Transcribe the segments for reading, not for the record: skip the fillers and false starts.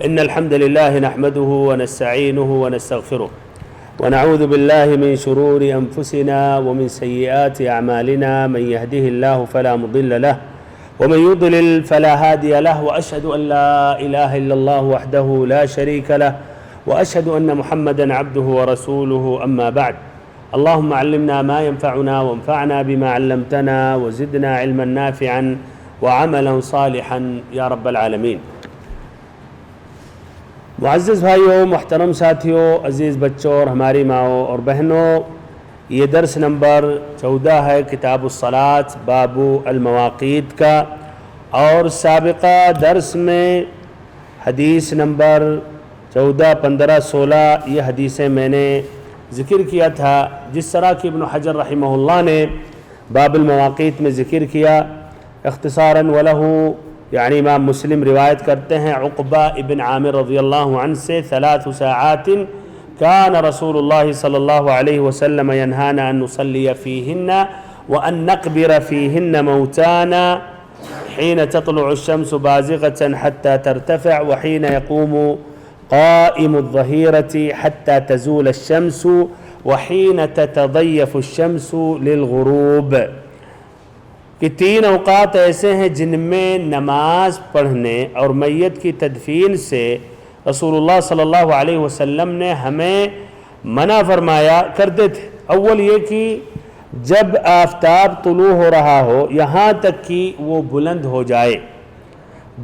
إن الحمد لله نحمده ونستعينه ونستغفره ونعوذ بالله من شرور أنفسنا ومن سيئات أعمالنا. من يهده الله فلا مضل له ومن يضلل فلا هادي له، وأشهد أن لا إله إلا الله وحده لا شريك له، وأشهد أن محمدًا عبده ورسوله. أما بعد، اللهم علمنا ما ينفعنا وانفعنا بما علمتنا وزدنا علما نافعا وعملا صالحا یا رب العالمین. معزز بھائیوں، محترم ساتھیوں، عزیز بچوں اور ہماری ماؤں اور بہنوں، یہ درس نمبر 14 ہے کتاب الصلاۃ باب المواقیت کا، اور سابقہ درس میں حدیث نمبر 14، 15، 16 یہ حدیثیں میں نے ذکر کیا تھا. جس طرح کہ ابن حجر رحمہ اللہ نے باب المواقیت میں ذکر کیا اختصاراً، وَلَهُ یعنی امام مسلم روایت کرتے ہیں عقبہ ابن عامر رضی اللہ عنہ سے 3 ساعات كان رسول الله صلی اللہ علیہ وسلم ينهانا أن نصلي فيهن وأن نقبر فيهن موتانا حين تطلع الشمس بازغة حتى ترتفع وحين يقوم قائم الظهيرة حتى تزول الشمس وحين تتضيف الشمس للغروب. کہ 3 اوقات ایسے ہیں جن میں نماز پڑھنے اور میت کی تدفین سے رسول اللہ صلی اللہ علیہ وسلم نے ہمیں منع فرمایا کرتے تھے. اول یہ کہ جب آفتاب طلوع ہو رہا ہو یہاں تک کہ وہ بلند ہو جائے.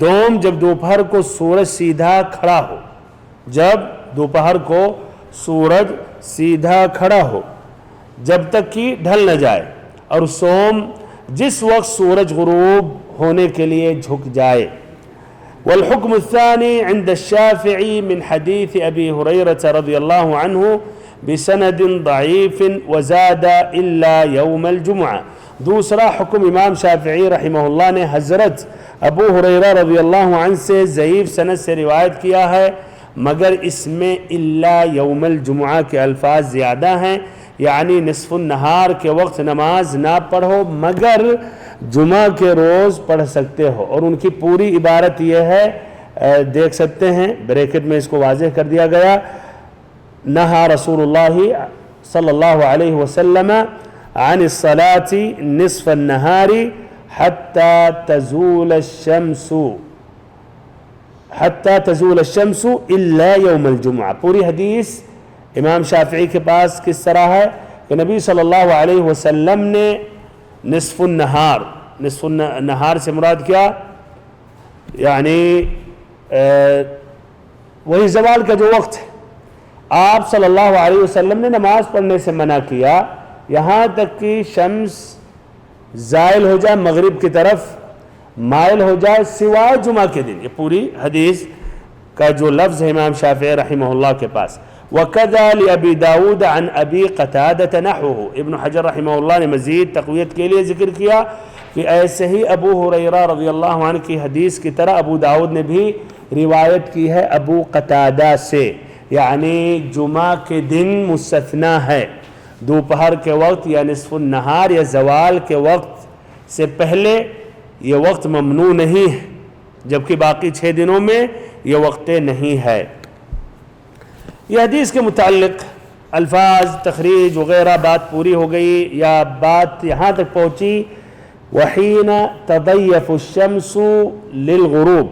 دوم، جب دوپہر کو سورج سیدھا کھڑا ہو، جب دوپہر کو سورج سیدھا کھڑا ہو جب تک کہ ڈھل نہ جائے. اور سوم، جس وقت سورج غروب ہونے کے لیے جھک جائے. والحكم الثاني عند الشافعي من حديث أبي هريرة رضي الله عنه بسند ضعيف وزاد إلا يوم الجمعة. دوسرا حکم امام شافعی رحمہ اللہ نے حضرت ابو ہریرہ رضی اللہ عنہ سے ضعیف سند سے روایت کیا ہے، مگر اس میں الا یوم الجمعہ کے الفاظ زیادہ ہیں، یعنی نصف النہار کے وقت نماز نہ پڑھو مگر جمعہ کے روز پڑھ سکتے ہو. اور ان کی پوری عبارت یہ ہے، دیکھ سکتے ہیں بریکٹ میں اس کو واضح کر دیا گیا، نہا رسول اللہ صلی اللہ علیہ وسلم عن الصلاة نصف النہار حتی تزول الشمس الا یوم الجمعہ. پوری حدیث امام شافعی کے پاس کس طرح ہے کہ نبی صلی اللہ علیہ وسلم نے نصف النہار سے مراد کیا، یعنی وہی زوال کا جو وقت ہے، آپ صلی اللہ علیہ وسلم نے نماز پڑھنے سے منع کیا یہاں تک کہ شمس زائل ہو جائے، مغرب کی طرف مائل ہو جائے، سوائے جمعہ کے دن. یہ پوری حدیث کا جو لفظ ہے امام شافعی رحمہ اللہ کے پاس. وَكَذَا لِأَبِي دَاوُدَ عَنْ أَبِي قَتَادَةَ نَحْوُهُ. ابن حجر رحمہ اللہ نے مزید تقویت کے لیے ذکر کیا کہ ایسے ہی ابو ہریرہ رضی اللہ عنہ کی حدیث کی طرح ابو داود نے بھی روایت کی ہے ابو قتادہ سے، یعنی جمعہ کے دن مستثنی ہے. دوپہر کے وقت یا نصف النہار یا زوال کے وقت سے پہلے یہ وقت ممنوع نہیں ہے، جبکہ باقی 6 دنوں میں یہ وقت نہیں ہے. یہ حدیث کے متعلق الفاظ، تخریج وغیرہ بات پوری ہو گئی، یا بات یہاں تک پہنچی وحین تضیف الشمس للغروب،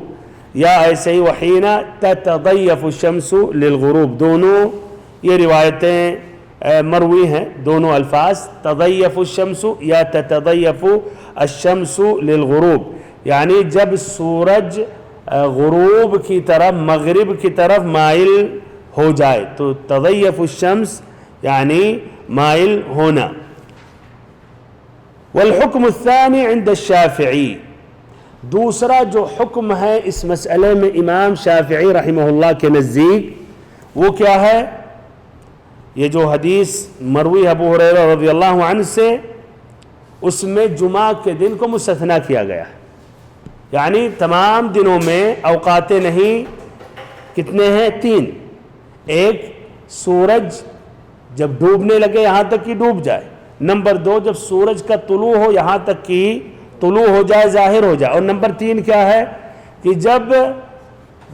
یا ایسے ہی وحین تتضیف الشمس للغروب. دونوں یہ روایتیں مروی ہیں، دونوں الفاظ تضیف الشمس یا تتضیف الشمس للغروب، یعنی جب سورج غروب کی طرف، مغرب کی طرف مائل ہو جائے تو تضیف الشمس یعنی مائل ہونا. والحکم الثانی عند الشافعی. دوسرا جو حکم ہے اس مسئلے میں امام شافعی رحمہ اللہ کے نزدیک وہ کیا ہے؟ یہ جو حدیث مروی ابو ہریرہ رضی اللہ عنہ سے، اس میں جمعہ کے دن کو مستثنی کیا گیا ہے، یعنی تمام دنوں میں اوقات نہیں. کتنے ہیں؟ 3. ایک، سورج جب ڈوبنے لگے یہاں تک کہ ڈوب جائے. نمبر 2، جب سورج کا طلوع ہو یہاں تک کہ طلوع ہو جائے، ظاہر ہو جائے. اور نمبر 3 کیا ہے کہ جب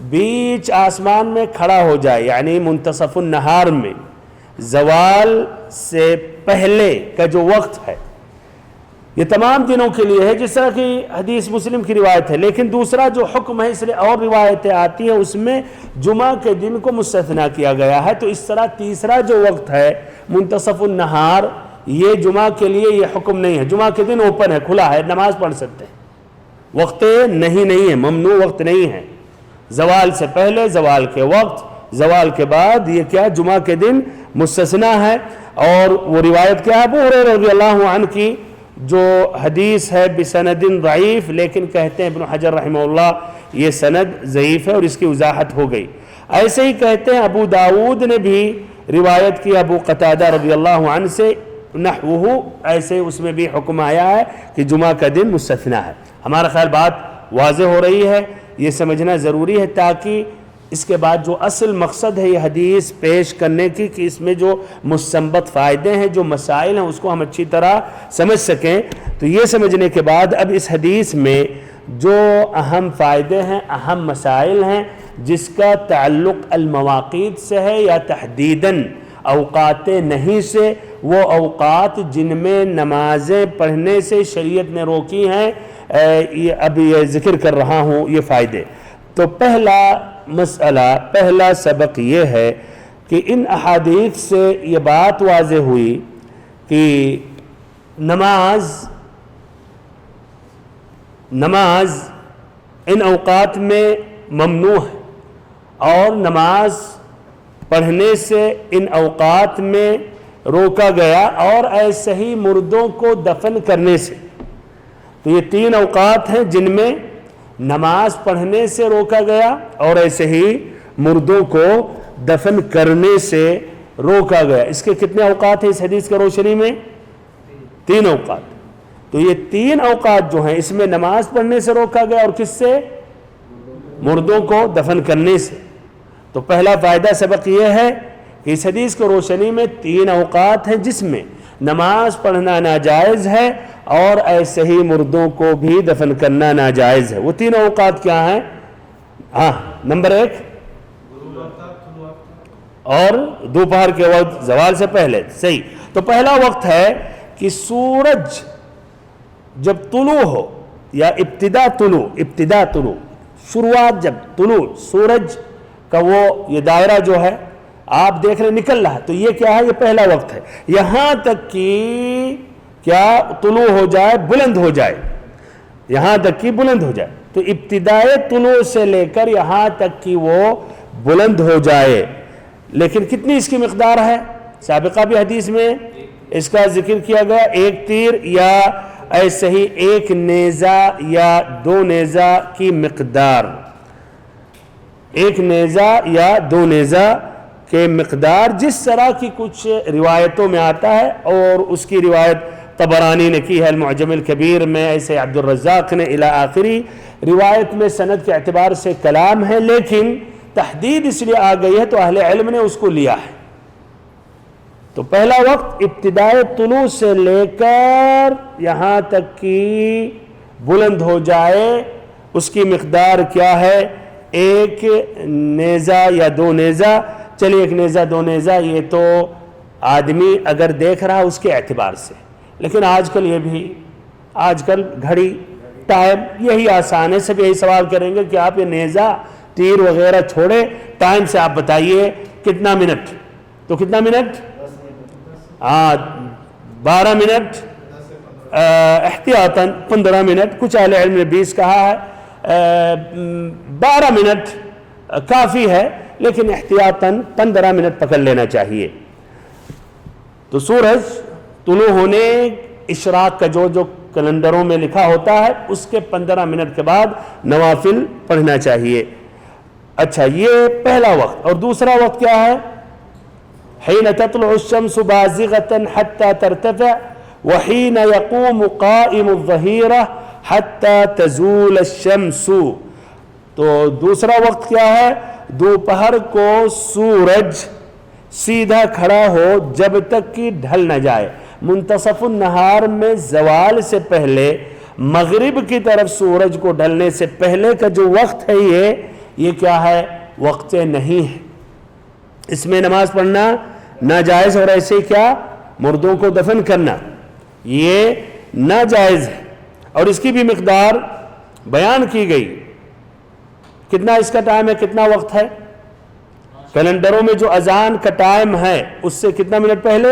بیچ آسمان میں کھڑا ہو جائے، یعنی منتصف النہار میں زوال سے پہلے کا جو وقت ہے، یہ تمام دنوں کے لیے ہے، جس طرح کی حدیث مسلم کی روایت ہے۔ لیکن دوسرا جو حکم ہے، اس لیے اور روایتیں آتی ہیں، اس میں جمعہ کے دن کو مستثنیٰ کیا گیا ہے۔ تو اس طرح تیسرا جو وقت ہے منتصف النہار، یہ جمعہ کے لیے یہ حکم نہیں ہے۔ جمعہ کے دن اوپن ہے، کھلا ہے، نماز پڑھ سکتے ہیں، وقت نہیں ہے، ممنوع وقت نہیں ہے۔ زوال سے پہلے، زوال کے وقت، زوال کے بعد، یہ کیا جمعہ کے دن مستثنیٰ ہے۔ اور وہ روایت کیا ہے؟ ابو ہریرہ رضی اللہ عنہ کی جو حدیث ہے بسند ضعیف، لیکن کہتے ہیں ابن حجر رحمہ اللہ یہ سند ضعیف ہے اور اس کی وضاحت ہو گئی۔ ایسے ہی کہتے ہیں ابو داؤد نے بھی روایت کی ابو قتادہ رضی اللہ عنہ سے نحوہ، ایسے اس میں بھی حکم آیا ہے کہ جمعہ کا دن مستثنیٰ ہے۔ ہمارا خیال بات واضح ہو رہی ہے، یہ سمجھنا ضروری ہے تاکہ اس کے بعد جو اصل مقصد ہے یہ حدیث پیش کرنے کی کہ اس میں جو مستنبط فائدے ہیں، جو مسائل ہیں، اس کو ہم اچھی طرح سمجھ سکیں۔ تو یہ سمجھنے کے بعد اب اس حدیث میں جو اہم فائدے ہیں، اہم مسائل ہیں، جس کا تعلق المواقیت سے ہے یا تحدیداً اوقات نہیں سے، وہ اوقات جن میں نمازیں پڑھنے سے شریعت نے روکی ہیں، اب یہ ذکر کر رہا ہوں یہ فائدے۔ تو پہلا مسئلہ، پہلا سبق یہ ہے کہ ان احادیث سے یہ بات واضح ہوئی کہ نماز ان اوقات میں ممنوع ہے، اور نماز پڑھنے سے ان اوقات میں روکا گیا، اور ایسے ہی مردوں کو دفن کرنے سے۔ تو یہ تین اوقات ہیں جن میں نماز پڑھنے سے روکا گیا اور ایسے ہی مردوں کو دفن کرنے سے روکا گیا۔ اس کے کتنے اوقات ہیں اس حدیث کی روشنی میں؟ تین اوقات۔ تو یہ تین اوقات جو ہیں اس میں نماز پڑھنے سے روکا گیا، اور کس سے؟ مردوں کو دفن کرنے سے۔ تو پہلا فائدہ سبق یہ ہے کہ اس حدیث کی روشنی میں تین اوقات ہیں جس میں نماز پڑھنا ناجائز ہے، اور ایسے ہی مردوں کو بھی دفن کرنا ناجائز ہے۔ وہ تینوں اوقات کیا ہیں؟ نمبر 1 اور دوپہر کے وقت زوال سے پہلے، صحیح۔ تو پہلا وقت ہے کہ سورج جب طلوع ہو، یا ابتدا طلوع، شروعات جب طلوع سورج کا وہ یہ دائرہ جو ہے آپ دیکھ رہے نکل رہا، تو یہ کیا ہے؟ یہ پہلا وقت ہے، یہاں تک کہ کیا طلوع ہو جائے، بلند ہو جائے، یہاں تک کہ بلند ہو جائے۔ تو ابتدائے طلوع سے لے کر یہاں تک کہ وہ بلند ہو جائے۔ لیکن کتنی اس کی مقدار ہے؟ سابقہ بھی حدیث میں اس کا ذکر کیا گیا، 1 تیر یا ایسے ہی 1 نیزہ یا 2 نیزہ کی مقدار، 1 نیزہ یا 2 نیزہ کے مقدار، جس طرح کی کچھ روایتوں میں آتا ہے، اور اس کی روایت طبرانی نے کی ہے المعجم الکبیر میں، ایسے عبد الرزاق نے الی آخری۔ روایت میں سند کے اعتبار سے کلام ہے، لیکن تحدید اس لیے آ گئی ہے تو اہل علم نے اس کو لیا ہے۔ تو پہلا وقت ابتدائے طلوع سے لے کر یہاں تک کہ بلند ہو جائے، اس کی مقدار کیا ہے؟ 1 نیزہ یا 2 نیزہ۔ چلیے 1 نیزہ 2 نیزہ یہ تو آدمی اگر دیکھ رہا اس کے اعتبار سے، لیکن آج کل یہ بھی، آج کل گھڑی، ٹائم، یہی آسان ہے۔ سب یہی سوال کریں گے کہ آپ یہ نیزہ تیر وغیرہ چھوڑے، ٹائم سے آپ بتائیے کتنا منٹ؟ تو کتنا منٹ؟ 12 منٹ، احتیاطاً 15 منٹ، کچھ اہل علم نے 20 کہا ہے، 12 منٹ کافی ہے، لیکن احتیاطاً 15 منٹ پکڑ لینا چاہیے۔ تو سورج طلوع ہونے، اشراق کا جو کیلنڈروں میں لکھا ہوتا ہے، اس کے 15 منٹ کے بعد نوافل پڑھنا چاہیے۔ اچھا، یہ پہلا وقت۔ اور دوسرا وقت کیا ہے؟ حين تطلع الشمس بازغة حتى ترتفع وحين يقوم قائم الظهيرة حتى تزول الشمس۔ تو دوسرا وقت کیا ہے؟ دوپہر کو سورج سیدھا کھڑا ہو جب تک کہ ڈھل نہ جائے۔ منتصف النہار میں زوال سے پہلے، مغرب کی طرف سورج کو ڈھلنے سے پہلے کا جو وقت ہے یہ کیا ہے؟ وقت نہیں ہے، اس میں نماز پڑھنا ناجائز، اور ایسے کیا مردوں کو دفن کرنا یہ ناجائز ہے۔ اور اس کی بھی مقدار بیان کی گئی، کتنا اس کا ٹائم ہے، کتنا وقت ہے؟ کیلنڈروں میں جو اذان کا ٹائم ہے اس سے کتنا منٹ پہلے؟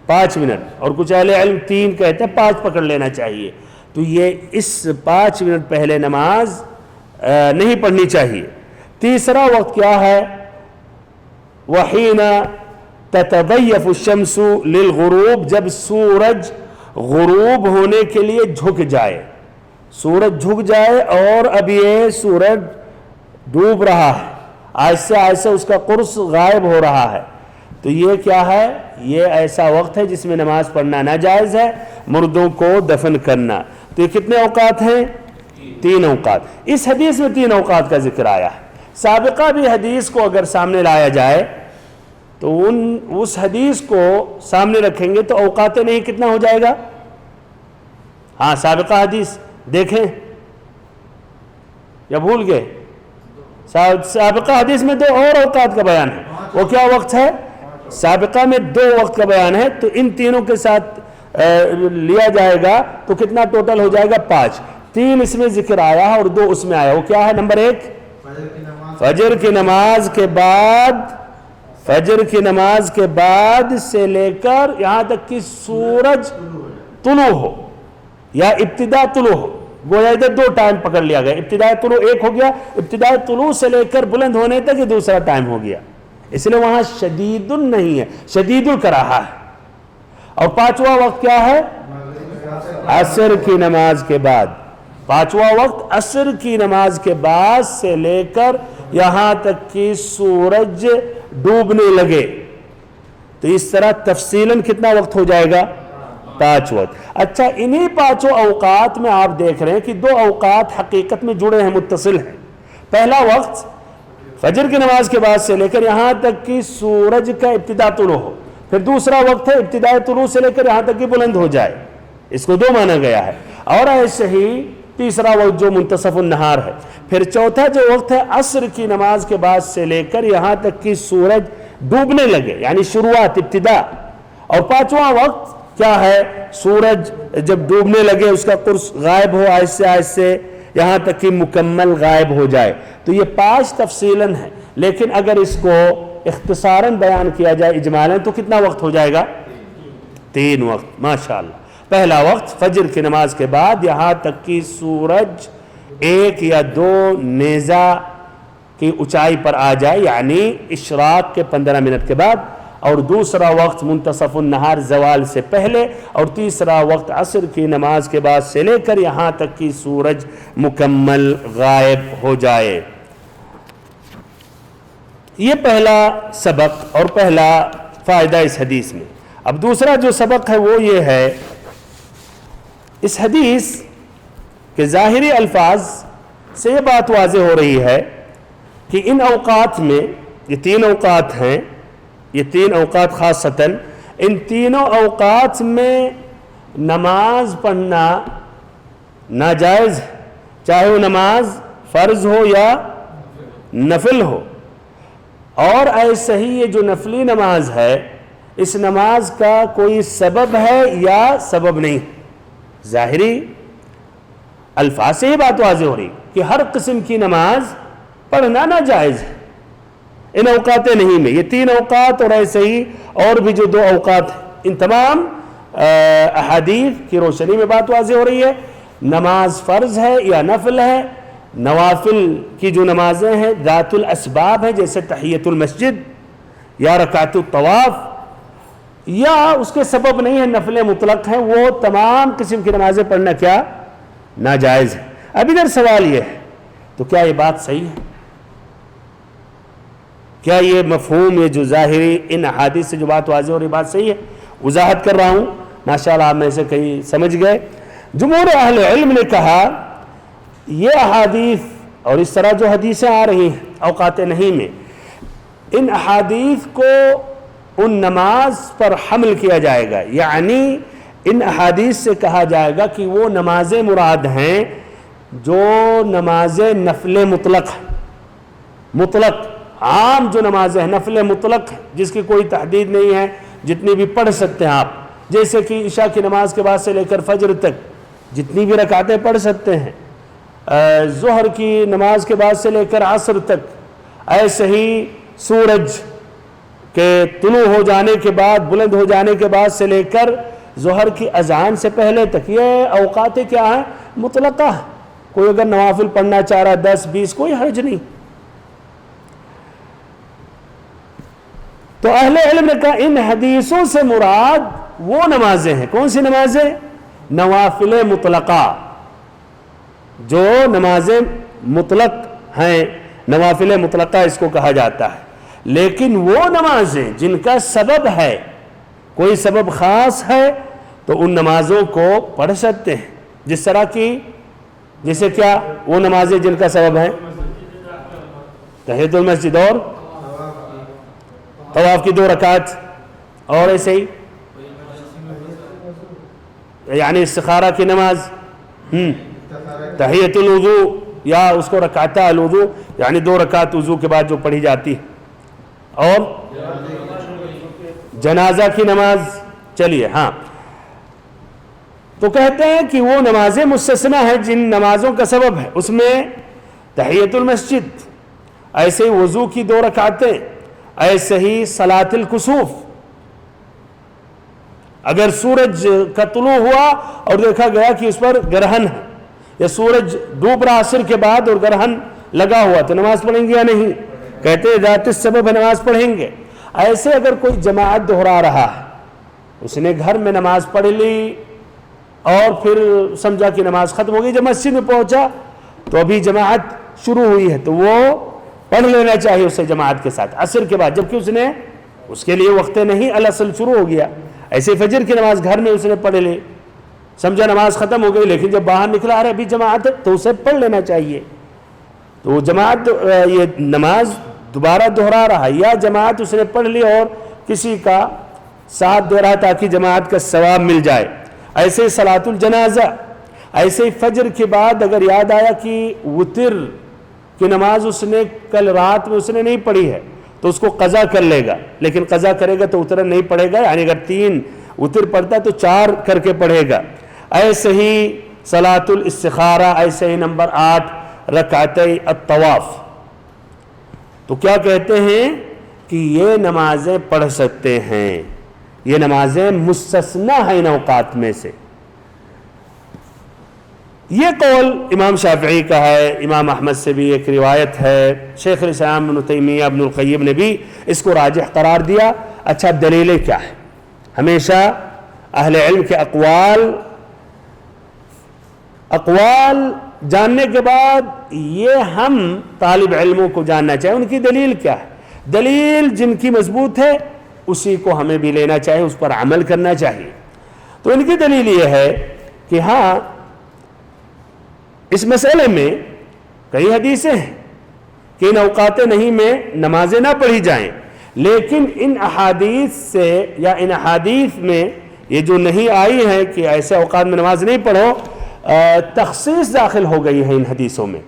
5 منٹ، اور کچھ اہل علم 3 کہتے ہیں، 5 پکڑ لینا چاہیے۔ تو یہ اس 5 منٹ پہلے نماز نہیں پڑھنی چاہیے۔ تیسرا وقت کیا ہے؟ وحین تتضیف الشمس للغروب، جب سورج غروب ہونے کے لیے جھک جائے، سورج جھک جائے اور اب یہ سورج ڈوب رہا ہے، آہستہ آہستہ اس کا قرص غائب ہو رہا ہے، تو یہ کیا ہے؟ یہ ایسا وقت ہے جس میں نماز پڑھنا ناجائز ہے، مردوں کو دفن کرنا۔ تو یہ کتنے اوقات ہیں؟ 3 اوقات۔ اس حدیث میں 3 اوقات کا ذکر آیا ہے۔ سابقہ بھی حدیث کو اگر سامنے لایا جائے تو اس حدیث کو سامنے رکھیں گے تو اوقات نہیں کتنا ہو جائے گا؟ ہاں سابقہ حدیث دیکھیں یا بھول گئے؟ سابقہ حدیث میں 2 اور اوقات کا بیان ہے، وہ کیا وقت ہے؟ سابقہ میں 2 وقت کا بیان ہے، تو ان تینوں کے ساتھ لیا جائے گا تو کتنا ٹوٹل ہو جائے گا؟ 5۔ 3 اس میں ذکر آیا ہے اور 2 اس میں آیا، وہ کیا ہے؟ نمبر 1 فجر کی نماز کے بعد، فجر کی نماز کے بعد سے لے کر یہاں تک کہ سورج طلوع ہو یا ابتدا طلوع ہو، گویا ادھر 2 ٹائم پکڑ لیا گیا، ابتدائی طلوع ایک ہو گیا، ابتدائی طلوع سے لے کر بلند ہونے تک یہ دوسرا ٹائم ہو گیا، اس لیے وہاں شدید نہیں ہے، شدید الکراہہ ہے۔ اور 5واں وقت کیا ہے؟ عصر کی نماز کے بعد، 5واں وقت عصر کی نماز کے بعد سے لے کر یہاں تک کہ سورج ڈوبنے لگے، تو اس طرح تفصیلاً کتنا وقت ہو جائے گا؟ 5 وقت۔ اچھا، انہی 5 اوقات میں آپ دیکھ رہے ہیں کہ 2 اوقات حقیقت میں جڑے ہیں، متصل ہیں۔ پہلا وقت فجر کی نماز کے بعد سے لے کر یہاں تک کہ سورج کا ابتدا طلوع ہو، پھر دوسرا وقت ہے ابتدائی طلوع سے لے کر یہاں تک کہ بلند ہو جائے، اس کو 2 مانا گیا ہے۔ اور ایسے ہی تیسرا وقت جو منتصف النہار ہے، پھر چوتھا جو وقت ہے عصر کی نماز کے بعد سے لے کر یہاں تک کہ سورج ڈوبنے لگے، یعنی شروعات، ابتدا۔ اور 5واں وقت کیا ہے؟ سورج جب ڈوبنے لگے، اس کا قرص غائب ہو آہستہ آہستہ یہاں تک کہ مکمل غائب ہو جائے۔ تو یہ 5 تفصیلاً ہے، لیکن اگر اس کو اختصاراً بیان کیا جائے اجمالاً تو کتنا وقت ہو جائے گا؟ 3 وقت، ماشاءاللہ۔ پہلا وقت فجر کی نماز کے بعد یہاں تک کہ سورج 1 یا 2 نیزہ کی اونچائی پر آ جائے، یعنی اشراق کے 15 منٹ کے بعد، اور دوسرا وقت منتصف النہار زوال سے پہلے، اور تیسرا وقت عصر کی نماز کے بعد سے لے کر یہاں تک کہ سورج مکمل غائب ہو جائے۔ یہ پہلا سبق اور پہلا فائدہ اس حدیث میں۔ اب دوسرا جو سبق ہے وہ یہ ہے، اس حدیث کے ظاہری الفاظ سے یہ بات واضح ہو رہی ہے کہ ان اوقات میں، یہ 3 اوقات ہیں، یہ 3 اوقات خاصتاً، ان تینوں اوقات میں نماز پڑھنا ناجائز ہے، چاہے وہ نماز فرض ہو یا نفل ہو۔ اور ایسے ہی یہ جو نفلی نماز ہے، اس نماز کا کوئی سبب ہے یا سبب نہیں، ظاہری الفاظ سے یہ بات واضح ہو رہی کہ ہر قسم کی نماز پڑھنا ناجائز ہے ان اوقات نہیں میں، یہ 3 اوقات اور ایسے ہی اور بھی جو 2 اوقات ہیں، ان تمام احادیث کی روشنی میں بات واضح ہو رہی ہے۔ نماز فرض ہے یا نفل ہے، نوافل کی جو نمازیں ہیں ذات الاسباب ہیں، جیسے تحیۃ المسجد یا رکعت الطواف، یا اس کے سبب نہیں ہے، نفل مطلق ہیں، وہ تمام قسم کی نمازیں پڑھنا کیا؟ ناجائز ہے۔ اب ادھر سوال یہ ہے، تو کیا یہ بات صحیح ہے؟ کیا یہ مفہوم، یہ جو ظاہری ان احادیث سے جو بات واضح ہو رہی بات صحیح ہے؟ وضاحت کر رہا ہوں، ماشاءاللہ آپ میں سے کئی سمجھ گئے۔ جمہور اہل علم نے کہا یہ احادیث اور اس طرح جو حدیثیں آ رہی ہیں اوقات نہیں میں، ان احادیث کو ان نماز پر حمل کیا جائے گا، یعنی ان احادیث سے کہا جائے گا کہ وہ نمازیں مراد ہیں جو نماز نفل مطلق ہیں، مطلق عام جو نمازیں ہیں، نفل مطلق جس کی کوئی تحدید نہیں ہے، جتنی بھی پڑھ سکتے ہیں آپ، جیسے کہ عشاء کی نماز کے بعد سے لے کر فجر تک جتنی بھی رکعتیں پڑھ سکتے ہیں، ظہر کی نماز کے بعد سے لے کر عصر تک، ایسے ہی سورج کے طلوع ہو جانے کے بعد، بلند ہو جانے کے بعد سے لے کر ظہر کی اذان سے پہلے تک، یہ اوقات کیا ہیں؟ مطلقہ. کوئی اگر نوافل پڑھنا چاہ رہا 10 20 کوئی حرج نہیں. تو اہل علم نے کہا ان حدیثوں سے مراد وہ نمازیں ہیں. کون سی نمازیں؟ نوافل مطلقہ. جو نمازیں مطلق ہیں، نوافل مطلقہ اس کو کہا جاتا ہے. لیکن وہ نمازیں جن کا سبب ہے، کوئی سبب خاص ہے، تو ان نمازوں کو پڑھ سکتے ہیں. جس طرح کی، جیسے کیا وہ نمازیں جن کا سبب ہے؟ تحیۃ المسجد اور طواف کی 2 رکعت، اور ایسے ہی یعنی استخارہ کی نماز، تحیۃ الوضو، یا اس کو رکعتا الوضو یعنی 2 رکعت وضو کے بعد جو پڑھی جاتی، اور جنازہ کی نماز. چلیے ہاں، تو کہتے ہیں کہ وہ نمازیں مستثنیٰ ہیں جن نمازوں کا سبب ہے. اس میں تحیۃ المسجد، ایسے ہی وضو کی 2 رکعتیں، ایسے ہی صلاۃ الکسوف. اگر سورج کا طلوع ہوا اور دیکھا گیا کہ اس پر گرہن ہے، یا سورج ڈوب رہا عصر کے بعد اور گرہن لگا ہوا، تو نماز پڑھیں گے یا نہیں؟ کہتے ہیں ذات السبب نماز پڑھیں گے. ایسے اگر کوئی جماعت دہرا رہا ہے، اس نے گھر میں نماز پڑھ لی اور پھر سمجھا کہ نماز ختم ہو گئی، جب مسجد میں پہنچا تو ابھی جماعت شروع ہوئی ہے، تو وہ پڑھ لینا چاہیے اسے جماعت کے ساتھ عصر کے بعد، جبکہ اس کے لیے وقت نہیں، الاصل شروع ہو گیا. ایسے فجر کی نماز گھر میں اس نے پڑھ لی، سمجھا نماز ختم ہو گئی، لیکن جب باہر نکلا ابھی جماعت ہے تو اسے پڑھ لینا چاہیے. تو جماعت یہ نماز دوبارہ دہرا رہا، یا جماعت اس نے پڑھ لی اور کسی کا ساتھ دے رہا تاکہ جماعت کا ثواب مل جائے. ایسے ہی صلاۃ الجنازہ، ایسے ہی فجر کے بعد اگر یاد آیا کہ وتر کی نماز اس نے کل رات میں اس نے نہیں پڑھی ہے تو اس کو قضا کر لے گا، لیکن قضا کرے گا تو وتر نہیں پڑھے گا، یعنی اگر 3 وتر پڑھتا ہے تو 4 کر کے پڑھے گا. ایسے ہی صلاۃ الاستخارہ، ایسے ہی نمبر 8 رکعتي الطواف. تو کیا کہتے ہیں کہ یہ نمازیں پڑھ سکتے ہیں، یہ نمازیں مستثنیٰ ہیں ان اوقات میں سے. یہ قول امام شافعی کا ہے، امام احمد سے بھی ایک روایت ہے، شیخ الاسلام ابن تیمیہ ابن القیم نے بھی اس کو راجح قرار دیا. اچھا دلیلیں کیا ہے؟ ہمیشہ اہل علم کے اقوال جاننے کے بعد یہ ہم طالب علموں کو جاننا چاہیے ان کی دلیل کیا ہے. دلیل جن کی مضبوط ہے اسی کو ہمیں بھی لینا چاہیے، اس پر عمل کرنا چاہیے. تو ان کی دلیل یہ ہے کہ ہاں اس مسئلے میں کئی حدیثیں ہیں کہ ان اوقات نہیں میں نمازیں نہ پڑھی جائیں، لیکن ان احادیث سے یا ان احادیث میں یہ جو نہیں آئی ہے کہ ایسے اوقات میں نماز نہیں پڑھو، تخصیص داخل ہو گئی ہے. ان حدیثوں میں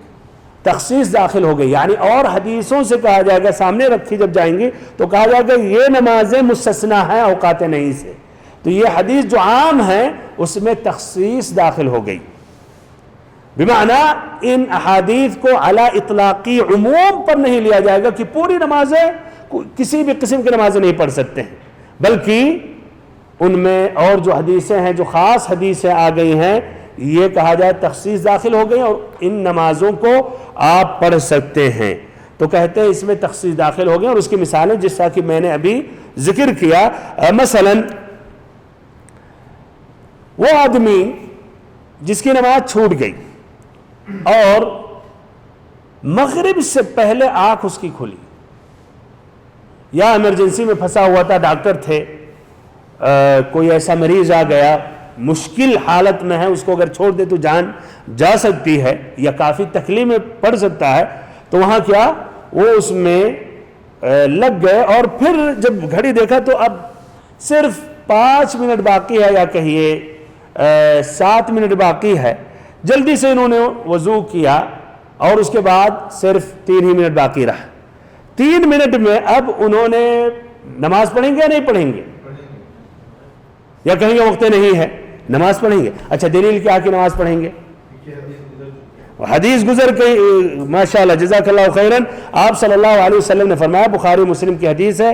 تخصیص داخل ہو گئی، یعنی اور حدیثوں سے کہا جائے گا، سامنے رکھی جب جائیں گی تو کہا جائے گا یہ نمازیں مستثنیٰ ہیں اوقات نہیں سے. تو یہ حدیث جو عام ہے اس میں تخصیص داخل ہو گئی، بمعنی ان احادیث کو علی اطلاقی عموم پر نہیں لیا جائے گا کہ پوری نمازیں کسی بھی قسم کی نمازیں نہیں پڑھ سکتے ہیں، بلکہ ان میں اور جو حدیثیں ہیں، جو خاص حدیثیں آ گئی ہیں، یہ کہا جائے تخصیص داخل ہو گئی اور ان نمازوں کو آپ پڑھ سکتے ہیں. تو کہتے ہیں اس میں تخصیص داخل ہو گئی، اور اس کی مثالیں جس طرح کہ میں نے ابھی ذکر کیا. مثلا وہ آدمی جس کی نماز چھوٹ گئی اور مغرب سے پہلے آنکھ اس کی کھلی، یا ایمرجنسی میں پھنسا ہوا تھا، ڈاکٹر تھے، کوئی ایسا مریض آ گیا مشکل حالت میں ہے، اس کو اگر چھوڑ دے تو جان جا سکتی ہے یا کافی تکلیف میں پڑ سکتا ہے، تو وہاں کیا وہ اس میں لگ گئے. اور پھر جب گھڑی دیکھا تو اب صرف 5 منٹ باقی ہے، یا کہیے 7 منٹ باقی ہے. جلدی سے انہوں نے وضو کیا اور اس کے بعد صرف 3 ہی منٹ باقی رہا. 3 منٹ میں اب انہوں نے نماز پڑھیں گے یا نہیں پڑھیں گے؟ یا کہیں گے وقت نہیں ہے نماز پڑھیں گے؟ اچھا دلیل کیا کہ نماز پڑھیں گے؟ حدیث گزر گئی ماشاءاللہ جزاک اللہ خیرن. آپ صلی اللہ علیہ وسلم نے فرمایا, بخاری مسلم کی حدیث ہے,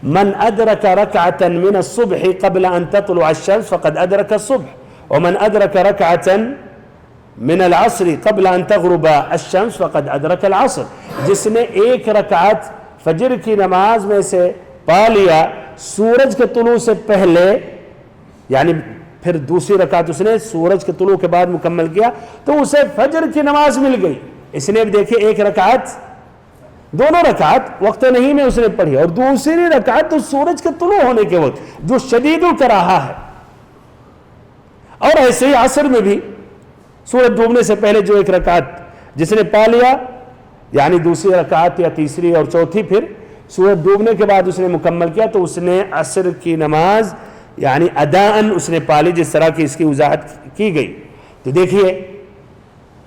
من ادرک رکعتا من الصبح قبل ان تطلع الشمس فقد ادرک الصبح ومن ادرک رکعتا من العصر قبل ان تغرب الشمس فقد ادرک العصر. جس نے ایک رکعت فجر کی نماز میں سے پا لیا سورج کے طلوع سے پہلے, یعنی پھر دوسری رکعت اس نے سورج کے طلوع کے بعد مکمل کیا تو اسے فجر کی نماز مل گئی. اس نے دیکھیں ایک رکعت, دونوں رکعت وقت نہیں میں اس نے پڑھی, اور دوسری رکعت تو سورج کے طلوع ہونے کے وقت جو شدید الکراہہ ہے. اور ایسے ہی عصر میں بھی سورج ڈوبنے سے پہلے جو ایک رکعت جس نے پا لیا, یعنی دوسری رکعت یا تیسری اور چوتھی پھر سورج ڈوبنے کے بعد اس نے مکمل کیا تو اس نے عصر کی نماز یعنی اداءً اس نے پالی, جس طرح کی اس کی وضاحت کی گئی. تو دیکھیے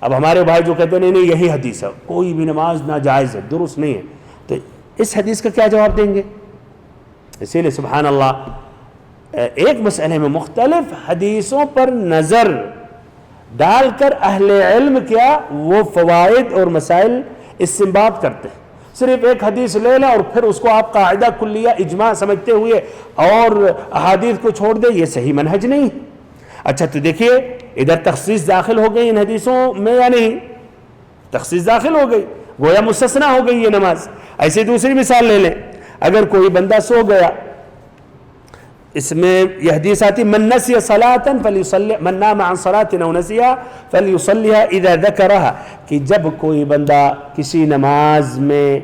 اب ہمارے بھائی جو کہتے ہیں نہیں یہی حدیث ہے, کوئی بھی نماز ناجائز ہے, درست نہیں ہے, تو اس حدیث کا کیا جواب دیں گے؟ اسی لیے سبحان اللہ ایک مسئلے میں مختلف حدیثوں پر نظر ڈال کر اہل علم کیا وہ فوائد اور مسائل استنباط کرتے ہیں. صرف ایک حدیث لے لیں اور پھر اس کو آپ قاعدہ کلیہ اجماع سمجھتے ہوئے اور احادیث کو چھوڑ دیں, یہ صحیح منہج نہیں. اچھا تو دیکھیے ادھر تخصیص داخل ہو گئی ان حدیثوں میں یا نہیں؟ تخصیص داخل ہو گئی, گویا مستثنا ہو گئی یہ نماز. ایسی دوسری مثال لے لیں, اگر کوئی بندہ سو گیا, اس میں یہ حدیث آتی من نسی صلاۃ فلیصلی من نام عن صلاۃ او نسیها فلیصلیها اذا ذکرها, کہ جب کوئی بندہ کسی نماز میں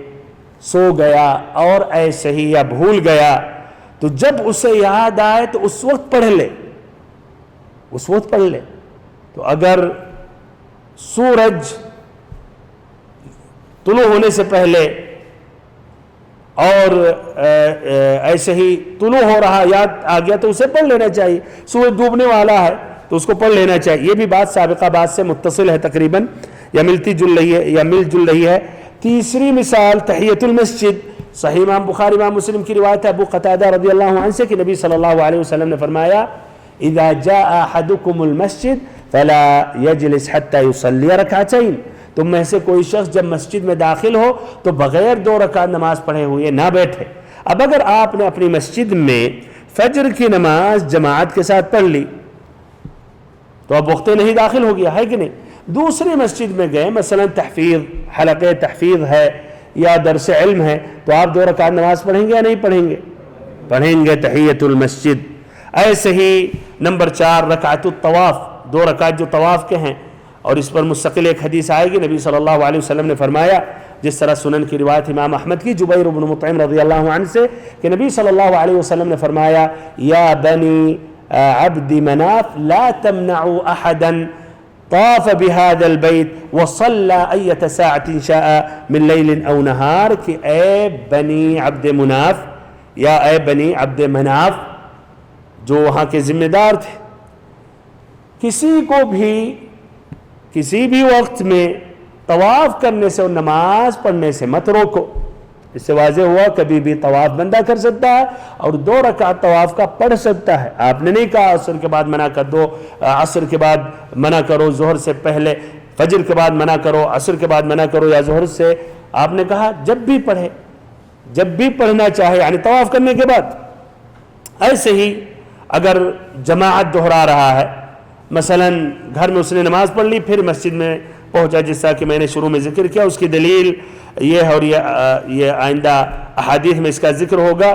سو گیا اور ایسے ہی یا بھول گیا تو جب اسے یاد آئے تو اس وقت پڑھ لے, اس وقت پڑھ لے. تو اگر سورج طلوع ہونے سے پہلے اور ایسے ہی طلوع ہو رہا یاد آ گیا تو اسے پڑھ لینا چاہیے. سورج ڈوبنے والا ہے تو اس کو پڑھ لینا چاہیے. یہ بھی بات سابقہ بات سے متصل ہے تقریباً, یا ملتی جل رہی ہے یا مل جل رہی ہے. تیسری مثال تحیۃ المسجد, صحیح امام بخاری امام مسلم کی روایت ہے ابو قتادہ رضی اللہ عنہ سے کہ نبی صلی اللہ علیہ وسلم نے فرمایا اذا جاء احدکم المسجد فلا يجلس حتى يصلي ركعتين, تم میں سے کوئی شخص جب مسجد میں داخل ہو تو بغیر 2 رکعت نماز پڑھے ہوئے نہ بیٹھے. اب اگر آپ نے اپنی مسجد میں فجر کی نماز جماعت کے ساتھ پڑھ لی تو اب وقت نہیں داخل ہو گیا ہے کہ نہیں. دوسری مسجد میں گئے, مثلا تحفیظ حلقہ تحفیظ ہے یا درس علم ہے, تو آپ 2 رکعت نماز پڑھیں گے یا نہیں پڑھیں گے؟ پڑھیں گے تحیۃ المسجد. ایسے ہی نمبر 4 رکعت الطواف, 2 رکعت جو طواف کے ہیں, اور اس پر مستقل ایک حدیث آئے گی. نبی صلی اللہ علیہ وسلم نے فرمایا, جس طرح سنن کی روایت امام احمد کی جبیر بن مطعم رضی اللہ عنہ سے, کہ نبی صلی اللہ علیہ وسلم نے فرمایا یا بنی عبد مناف لا تمنعوا احدا طاف بهذا البيت وصلى اية ساعة شاء من ليل او نهار, کہ اے بنی عبد مناف یا اے بنی عبد مناف جو وہاں کے ذمہ دار تھے, کسی کو بھی کسی بھی وقت میں طواف کرنے سے اور نماز پڑھنے سے مت روکو. اس سے واضح ہوا کبھی بھی طواف بندہ کر سکتا ہے اور 2 رکعت طواف کا پڑھ سکتا ہے. آپ نے نہیں کہا عصر کے بعد منع کر دو, عصر کے بعد منع کرو, ظہر سے پہلے, فجر کے بعد منع کرو, عصر کے بعد منع کرو یا ظہر سے. آپ نے کہا جب بھی پڑھے, جب بھی پڑھنا چاہے, یعنی طواف کرنے کے بعد. ایسے ہی اگر جماعت دہرا رہا ہے, مثلا گھر میں اس نے نماز پڑھ لی پھر مسجد میں پہنچا, جس طرح کہ میں نے شروع میں ذکر کیا, اس کی دلیل یہ ہے اور یہ آئندہ احادیث میں اس کا ذکر ہوگا.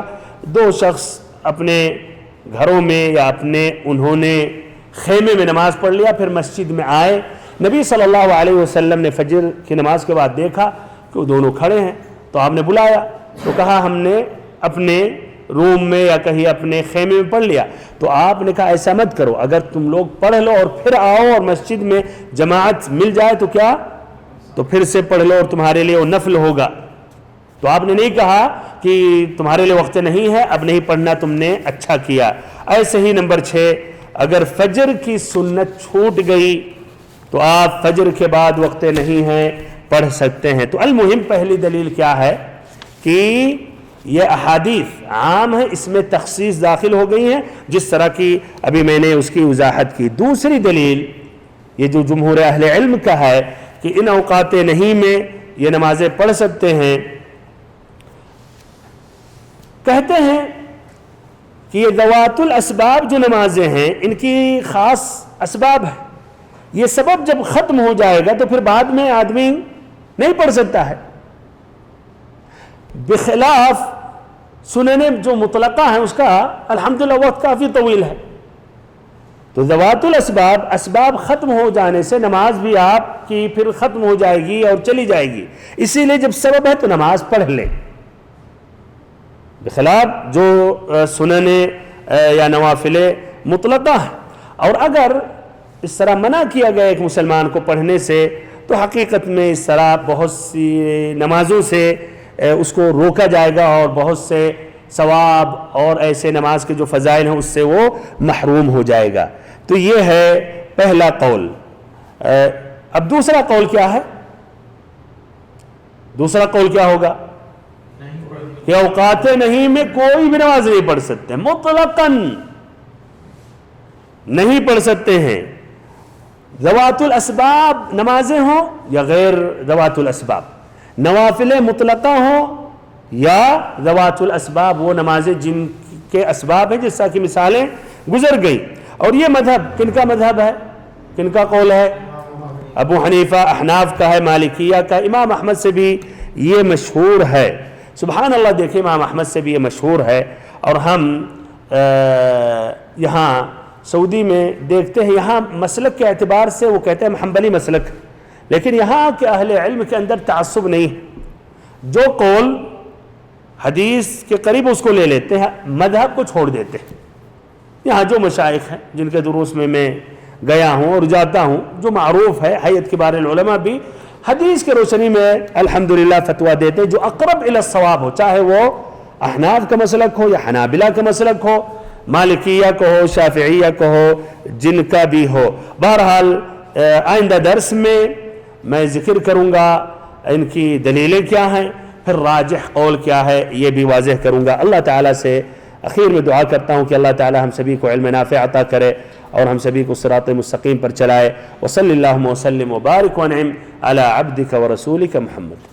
2 شخص اپنے گھروں میں یا انہوں نے خیمے میں نماز پڑھ لیا, پھر مسجد میں آئے, نبی صلی اللہ علیہ وسلم نے فجر کی نماز کے بعد دیکھا کہ وہ دونوں کھڑے ہیں, تو آپ نے بلایا تو کہا ہم نے اپنے روم میں یا کہیں اپنے خیمے میں پڑھ لیا. تو آپ نے کہا ایسا مت کرو, اگر تم لوگ پڑھ لو اور پھر آؤ اور مسجد میں جماعت مل جائے تو کیا, تو پھر سے پڑھ لو اور تمہارے لیے وہ نفل ہوگا. تو آپ نے نہیں کہا کہ تمہارے لیے وقت نہیں ہے اب نہیں پڑھنا, تم نے اچھا کیا. ایسے ہی نمبر 6 اگر فجر کی سنت چھوٹ گئی تو آپ فجر کے بعد وقت نہیں ہے پڑھ سکتے ہیں. تو المہم پہلی دلیل کیا ہے کہ یہ احادیث عام ہے، اس میں تخصیص داخل ہو گئی ہیں جس طرح کی ابھی میں نے اس کی وضاحت کی۔ دوسری دلیل یہ جو جمہور اہل علم کا ہے کہ ان اوقات نہیں میں یہ نمازیں پڑھ سکتے ہیں، کہتے ہیں کہ یہ ذوات الاسباب جو نمازیں ہیں ان کی خاص اسباب ہے، یہ سبب جب ختم ہو جائے گا تو پھر بعد میں آدمی نہیں پڑھ سکتا ہے، بخلاف سنن جو مطلقہ ہیں اس کا الحمدللہ وقت کافی طویل ہے۔ تو ذوات الاسباب، اسباب ختم ہو جانے سے نماز بھی آپ کی پھر ختم ہو جائے گی اور چلی جائے گی، اسی لیے جب سبب ہے تو نماز پڑھ لیں، بخلاف جو سنن یا نوافل مطلقہ ہے۔ اور اگر اس طرح منع کیا گیا ایک مسلمان کو پڑھنے سے تو حقیقت میں اس طرح بہت سی نمازوں سے اس کو روکا جائے گا اور بہت سے ثواب اور ایسے نماز کے جو فضائل ہیں اس سے وہ محروم ہو جائے گا۔ تو یہ ہے پہلا قول۔ اب دوسرا قول کیا ہے؟ دوسرا قول کیا ہوگا کہ اوقات نہیں میں کوئی بھی نماز نہیں پڑھ سکتے، مطلقاً نہیں پڑھ سکتے ہیں، ذوات الاسباب نمازیں ہوں یا غیر ذوات الاسباب، نوافل مطلقہ ہوں یا ذوات الاسباب، وہ نمازیں جن کے اسباب ہیں جس طرح کی مثالیں گزر گئی۔ اور یہ مذہب کن کا مذہب ہے، کن کا قول ہے؟ ابو حنیفہ، احناف کا ہے، مالکیہ کا، امام احمد سے بھی یہ مشہور ہے۔ سبحان اللہ، دیکھیں امام احمد سے بھی یہ مشہور ہے۔ اور ہم یہاں سعودی میں دیکھتے ہیں، یہاں مسلک کے اعتبار سے وہ کہتے ہیں حنبلی مسلک، لیکن یہاں کے اہل علم کے اندر تعصب نہیں ہے، جو قول حدیث کے قریب اس کو لے لیتے ہیں، مذہب کو چھوڑ دیتے ہیں۔ یہاں جو مشائخ ہیں جن کے دروس میں گیا ہوں اور جاتا ہوں، جو معروف ہے حیات کبار العلماء بھی حدیث کے روشنی میں الحمدللہ فتویٰ دیتے جو اقرب الی الصواب ہو، چاہے وہ احناف کا مسلک ہو یا حنابلہ کا مسلک ہو، مالکیہ کو ہو، شافعیہ کو ہو، جن کا بھی ہو۔ بہرحال آئندہ درس میں ذکر کروں گا ان کی دلیلیں کیا ہیں، پھر راجح قول کیا ہے یہ بھی واضح کروں گا۔ اللہ تعالیٰ سے اخیر میں دعا کرتا ہوں کہ اللہ تعالیٰ ہم سبھی کو علم نافع عطا کرے اور ہم سبھی کو صراط مستقیم پر چلائے۔ وصلی اللہم وسلم وبارک وانعم علی عبدک ورسولک محمد۔